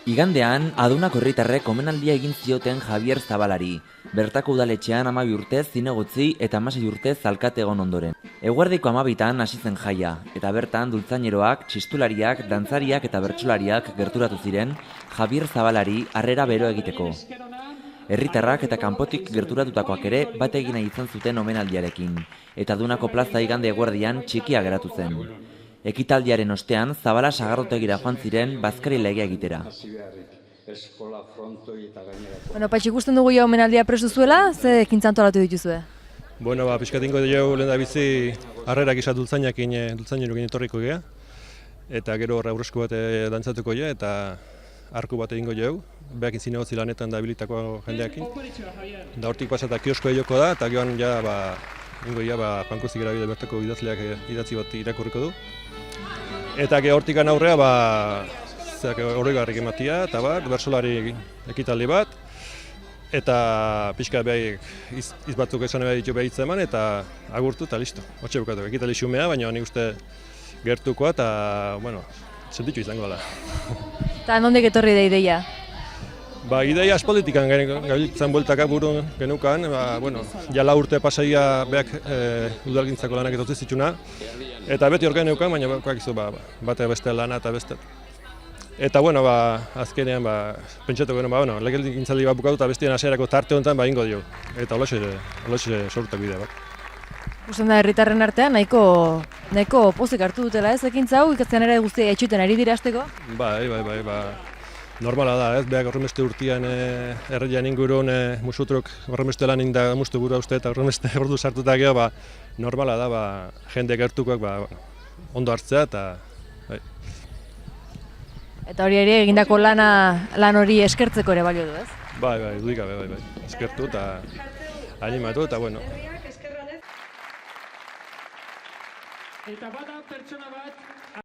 Igandean, adunak herritarrek omenaldia egin zioten Javier Zabalari. Bertako udaletxean 12 urtez zinegotzi eta 16 urtez alkate egon ondoren. Eguerdiko 12etan hasi zen jaia, eta bertan dultzaineroak, txistulariak, dantzariak eta bertsolariak gerturatu ziren Javier Zabalari harrera bero egiteko. Herritarrak eta kanpotik gerturatutakoak ere bat egin nahi izan zuten omenaldiarekin, eta Adunako plaza igande eguerdian txikia geratu zen. Ekitaldiaren ostean, Zabala sagardotegira joan ziren bazkari legea egitera. Patxi, ikusten dugu ja omenaldia prestu zuela, ze ekintza antolatu dituzue? Pixkatinko dugu lehen da bizi harrerak izan dultzainerokin etorriko gea, eta gero aurrezko bat dantzatuko gea, eta arku bat egingo dugu, behakin zinegotzi lanetan da habilitako jendeakin. Da hortik pasatak kiosko joko da, eta gehoan ja, ingo ja, pankozik erabide bertako idazleak idatzi bat irakurriko du. Eta hortikan aurrea, horregarrik ematia, eta bertsolari ekitaldi bat, eta pixka behar izbatzuk esan behar ditu behar eman, eta agurtu eta listo. Hortxe bukatu, ekitaldi xumea, baina nik uste gertukoa, eta, sentitu izango da. Eta nondik etorri da ideia? Ideia aspaldikan gabiltzan bueltaka burun genukan, jala urte pasaia beak udalgintzako lanak etortzi zituna, eta beti organ neukan, baina bate beste lana eta beste. Eta azkenean pentsatuko gero, legegintzaldi bat bukatu eta bestien hasierako tarte honetan ingo dio. Eta holaxe sortak bidea bat. Usten da, herritarren artean nahiko pozik hartu dutela ez ekintza hau, ikatzen ere guztia etxuten ari dira hasteko? Normala da, ez, behar horremeste urtean herrian ingurun musutrok horremeste lan inda mustu gura uste eta horremeste ordu sartuta geho, normala da, jende gertukoak ondo hartzea eta... Eta hori ere egindako lan hori eskertzeko ere balio du, ez? Dudik gabe, eskertu eta animatu eta Eta bada pertsona bat